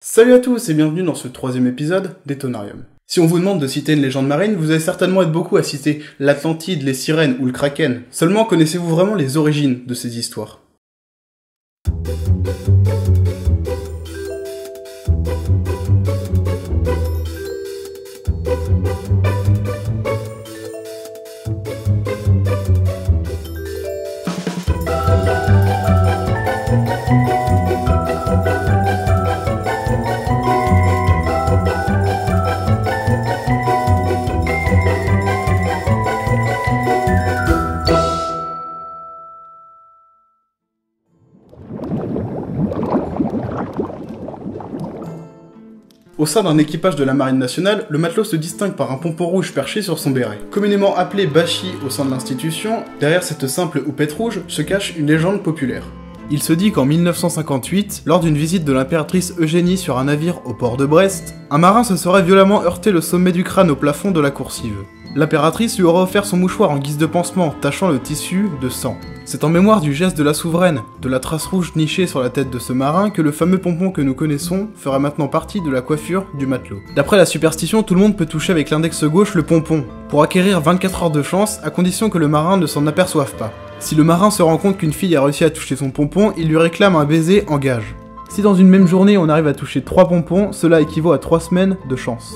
Salut à tous et bienvenue dans ce troisième épisode d'Etonarium. Si on vous demande de citer une légende marine, vous allez certainement être beaucoup à citer l'Atlantide, les sirènes ou le Kraken. Seulement, connaissez-vous vraiment les origines de ces histoires ? Au sein d'un équipage de la marine nationale, le matelot se distingue par un pompon rouge perché sur son béret. Communément appelé Bashi au sein de l'institution, derrière cette simple houppette rouge se cache une légende populaire. Il se dit qu'en 1958, lors d'une visite de l'impératrice Eugénie sur un navire au port de Brest, un marin se serait violemment heurté le sommet du crâne au plafond de la coursive. L'impératrice lui aurait offert son mouchoir en guise de pansement, tachant le tissu de sang. C'est en mémoire du geste de la souveraine, de la trace rouge nichée sur la tête de ce marin, que le fameux pompon que nous connaissons fera maintenant partie de la coiffure du matelot. D'après la superstition, tout le monde peut toucher avec l'index gauche le pompon, pour acquérir 24 heures de chance, à condition que le marin ne s'en aperçoive pas. Si le marin se rend compte qu'une fille a réussi à toucher son pompon, il lui réclame un baiser en gage. Si dans une même journée on arrive à toucher 3 pompons, cela équivaut à 3 semaines de chance.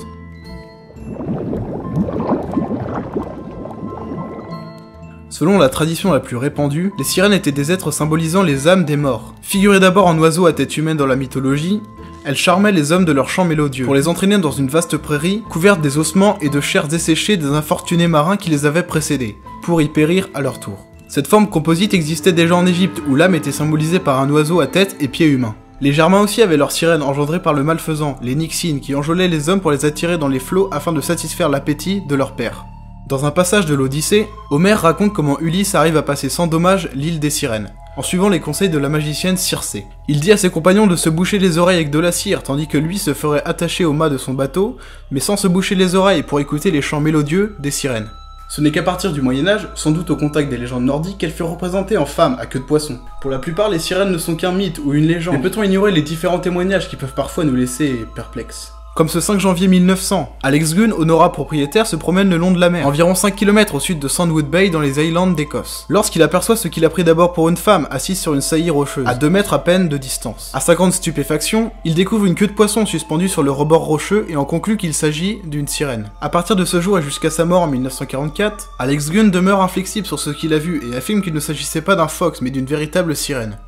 Selon la tradition la plus répandue, les sirènes étaient des êtres symbolisant les âmes des morts. Figurées d'abord en oiseaux à tête humaine dans la mythologie, elles charmaient les hommes de leur chant mélodieux, pour les entraîner dans une vaste prairie, couverte des ossements et de chair desséchée des infortunés marins qui les avaient précédés, pour y périr à leur tour. Cette forme composite existait déjà en Égypte, où l'âme était symbolisée par un oiseau à tête et pieds humains. Les Germains aussi avaient leurs sirènes engendrées par le malfaisant, les Nyxines, qui enjolaient les hommes pour les attirer dans les flots afin de satisfaire l'appétit de leur père. Dans un passage de l'Odyssée, Homère raconte comment Ulysse arrive à passer sans dommage l'île des sirènes, en suivant les conseils de la magicienne Circé. Il dit à ses compagnons de se boucher les oreilles avec de la cire, tandis que lui se ferait attacher au mât de son bateau, mais sans se boucher les oreilles pour écouter les chants mélodieux des sirènes. Ce n'est qu'à partir du Moyen-Âge, sans doute au contact des légendes nordiques, qu'elles furent représentées en femmes à queue de poisson. Pour la plupart, les sirènes ne sont qu'un mythe ou une légende, mais peut-on ignorer les différents témoignages qui peuvent parfois nous laisser perplexes ? Comme ce 5 janvier 1900, Alex Gunn, honorable propriétaire, se promène le long de la mer, environ 5 km au sud de Sandwood Bay dans les Highlands d'Écosse. Lorsqu'il aperçoit ce qu'il a pris d'abord pour une femme assise sur une saillie rocheuse, à 2 mètres à peine de distance. À sa grande stupéfaction, il découvre une queue de poisson suspendue sur le rebord rocheux et en conclut qu'il s'agit d'une sirène. À partir de ce jour et jusqu'à sa mort en 1944, Alex Gunn demeure inflexible sur ce qu'il a vu et affirme qu'il ne s'agissait pas d'un phoque mais d'une véritable sirène.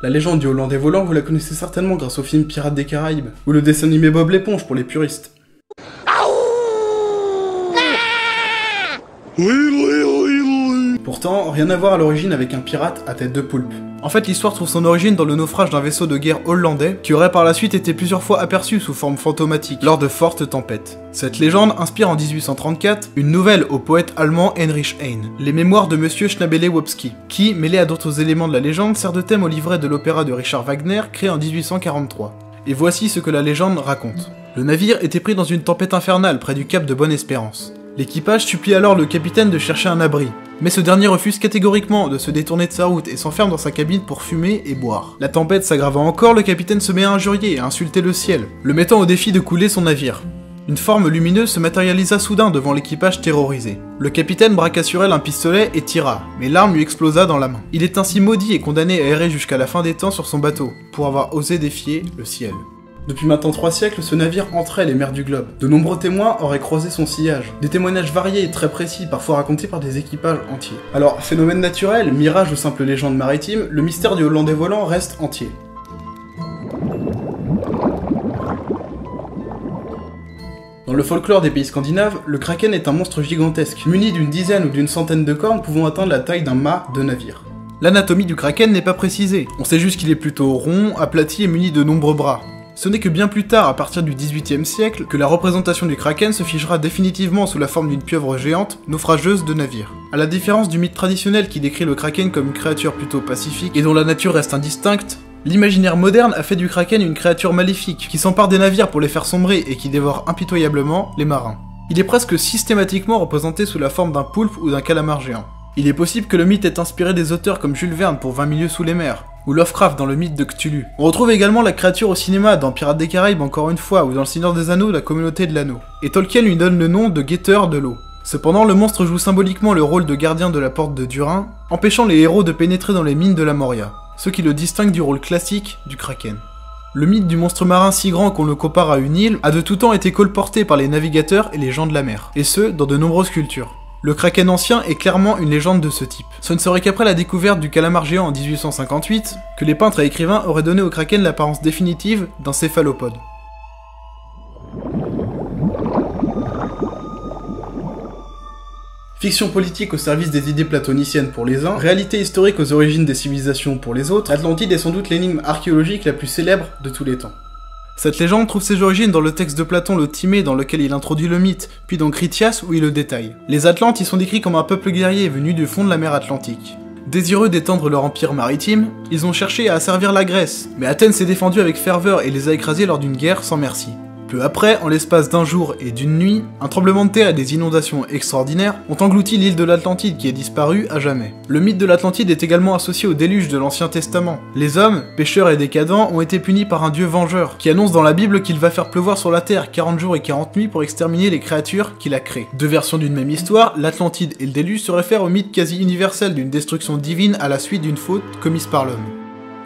La légende du Hollandais volant, vous la connaissez certainement grâce au film Pirates des Caraïbes, ou le dessin animé Bob l'éponge pour les puristes. Pourtant, rien à voir à l'origine avec un pirate à tête de poulpe. En fait, l'histoire trouve son origine dans le naufrage d'un vaisseau de guerre hollandais qui aurait par la suite été plusieurs fois aperçu sous forme fantomatique lors de fortes tempêtes. Cette légende inspire en 1834 une nouvelle au poète allemand Heinrich Heine, Les Mémoires de Monsieur Schnabel-Wopski, qui, mêlé à d'autres éléments de la légende, sert de thème au livret de l'opéra de Richard Wagner créé en 1843. Et voici ce que la légende raconte. Le navire était pris dans une tempête infernale près du cap de Bonne-Espérance. L'équipage supplie alors le capitaine de chercher un abri, mais ce dernier refuse catégoriquement de se détourner de sa route et s'enferme dans sa cabine pour fumer et boire. La tempête s'aggravant encore, le capitaine se met à injurier et à insulter le ciel, le mettant au défi de couler son navire. Une forme lumineuse se matérialisa soudain devant l'équipage terrorisé. Le capitaine braqua sur elle un pistolet et tira, mais l'arme lui explosa dans la main. Il est ainsi maudit et condamné à errer jusqu'à la fin des temps sur son bateau, pour avoir osé défier le ciel. Depuis maintenant 3 siècles, ce navire entrait les mers du globe. De nombreux témoins auraient croisé son sillage. Des témoignages variés et très précis, parfois racontés par des équipages entiers. Alors, phénomène naturel, mirage ou simple légende maritime, le mystère du Hollandais volant reste entier. Dans le folklore des pays scandinaves, le kraken est un monstre gigantesque, muni d'une dizaine ou d'une centaine de cornes pouvant atteindre la taille d'un mât de navire. L'anatomie du kraken n'est pas précisée, on sait juste qu'il est plutôt rond, aplati et muni de nombreux bras. Ce n'est que bien plus tard, à partir du XVIIIe siècle, que la représentation du kraken se figera définitivement sous la forme d'une pieuvre géante, naufrageuse de navires. À la différence du mythe traditionnel qui décrit le kraken comme une créature plutôt pacifique et dont la nature reste indistincte, l'imaginaire moderne a fait du kraken une créature maléfique, qui s'empare des navires pour les faire sombrer et qui dévore impitoyablement les marins. Il est presque systématiquement représenté sous la forme d'un poulpe ou d'un calamar géant. Il est possible que le mythe ait inspiré des auteurs comme Jules Verne pour 20 milieux sous les mers, ou Lovecraft dans le mythe de Cthulhu. On retrouve également la créature au cinéma dans Pirates des Caraïbes encore une fois, ou dans Le Seigneur des Anneaux, la communauté de l'anneau. Et Tolkien lui donne le nom de guetteur de l'eau. Cependant, le monstre joue symboliquement le rôle de gardien de la porte de Durin, empêchant les héros de pénétrer dans les mines de la Moria, ce qui le distingue du rôle classique du Kraken. Le mythe du monstre marin si grand qu'on le compare à une île a de tout temps été colporté par les navigateurs et les gens de la mer, et ce, dans de nombreuses cultures. Le Kraken ancien est clairement une légende de ce type. Ce ne serait qu'après la découverte du calamar géant en 1858 que les peintres et écrivains auraient donné au Kraken l'apparence définitive d'un céphalopode. Fiction politique au service des idées platoniciennes pour les uns, réalité historique aux origines des civilisations pour les autres, l'Atlantide est sans doute l'énigme archéologique la plus célèbre de tous les temps. Cette légende trouve ses origines dans le texte de Platon, le Timée, dans lequel il introduit le mythe, puis dans Critias où il le détaille. Les Atlantes y sont décrits comme un peuple guerrier venu du fond de la mer Atlantique. Désireux d'étendre leur empire maritime, ils ont cherché à asservir la Grèce, mais Athènes s'est défendue avec ferveur et les a écrasés lors d'une guerre sans merci. Peu après, en l'espace d'un jour et d'une nuit, un tremblement de terre et des inondations extraordinaires ont englouti l'île de l'Atlantide qui est disparue à jamais. Le mythe de l'Atlantide est également associé au déluge de l'Ancien Testament. Les hommes, pécheurs et décadents, ont été punis par un dieu vengeur, qui annonce dans la Bible qu'il va faire pleuvoir sur la terre 40 jours et 40 nuits pour exterminer les créatures qu'il a créées. Deux versions d'une même histoire, l'Atlantide et le déluge se réfèrent au mythe quasi universel d'une destruction divine à la suite d'une faute commise par l'homme.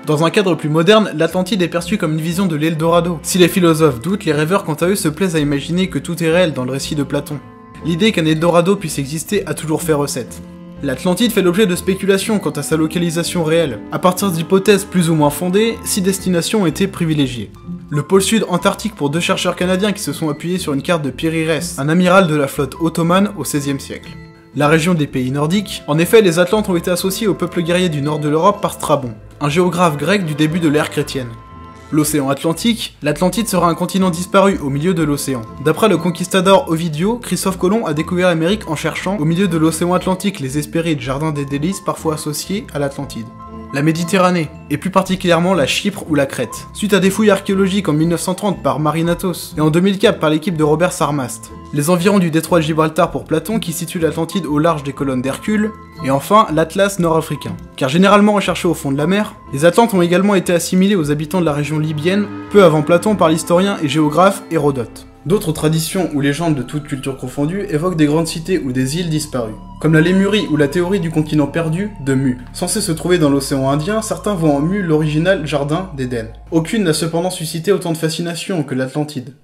Dans un cadre plus moderne, l'Atlantide est perçue comme une vision de l'Eldorado. Si les philosophes doutent, les rêveurs quant à eux se plaisent à imaginer que tout est réel dans le récit de Platon. L'idée qu'un Eldorado puisse exister a toujours fait recette. L'Atlantide fait l'objet de spéculations quant à sa localisation réelle. À partir d'hypothèses plus ou moins fondées, 6 destinations ont été privilégiées. Le pôle sud antarctique pour 2 chercheurs canadiens qui se sont appuyés sur une carte de Périérès, un amiral de la flotte ottomane au XVIe siècle. La région des pays nordiques. En effet, les Atlantes ont été associés au peuple guerrier du nord de l'Europe par Strabon, un géographe grec du début de l'ère chrétienne. L'océan Atlantique, l'Atlantide sera un continent disparu au milieu de l'océan. D'après le conquistador Ovidio, Christophe Colomb a découvert l'Amérique en cherchant au milieu de l'océan Atlantique les Hespérides, jardins des délices parfois associés à l'Atlantide. La Méditerranée, et plus particulièrement la Chypre ou la Crète, suite à des fouilles archéologiques en 1930 par Marinatos, et en 2004 par l'équipe de Robert Sarmast. Les environs du détroit de Gibraltar pour Platon qui situe l'Atlantide au large des colonnes d'Hercule, et enfin l'Atlas nord-africain. Car généralement recherché au fond de la mer, les Atlantes ont également été assimilés aux habitants de la région libyenne, peu avant Platon par l'historien et géographe Hérodote. D'autres traditions ou légendes de toutes cultures confondues évoquent des grandes cités ou des îles disparues, comme la Lémurie ou la théorie du continent perdu de Mu. Censé se trouver dans l'océan Indien, certains voient en Mu l'original jardin d'Éden. Aucune n'a cependant suscité autant de fascination que l'Atlantide.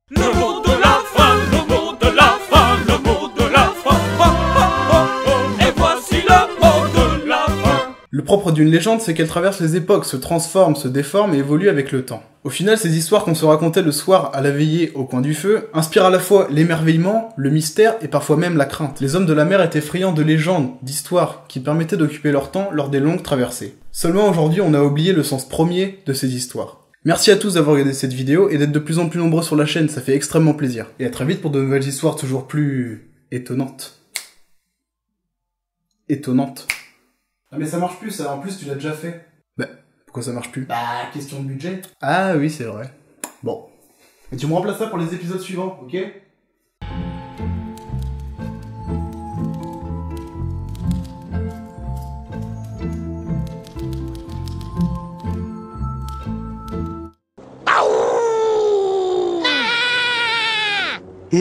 Le mot de la fin, le mot de la fin, le mot de la fin, oh, oh, oh, oh, et voici le mot de la fin. Le propre d'une légende, c'est qu'elle traverse les époques, se transforme, se déforme et évolue avec le temps. Au final, ces histoires qu'on se racontait le soir à la veillée au coin du feu inspirent à la fois l'émerveillement, le mystère et parfois même la crainte. Les hommes de la mer étaient friands de légendes, d'histoires, qui permettaient d'occuper leur temps lors des longues traversées. Seulement aujourd'hui, on a oublié le sens premier de ces histoires. Merci à tous d'avoir regardé cette vidéo et d'être de plus en plus nombreux sur la chaîne, ça fait extrêmement plaisir. Et à très vite pour de nouvelles histoires toujours plus... étonnantes. Étonnantes. Ah mais ça marche plus ça, en plus tu l'as déjà fait. Bah, pourquoi ça marche plus? Bah, question de budget. Ah oui, c'est vrai. Bon. Et tu me remplaces ça pour les épisodes suivants, ok? Oui,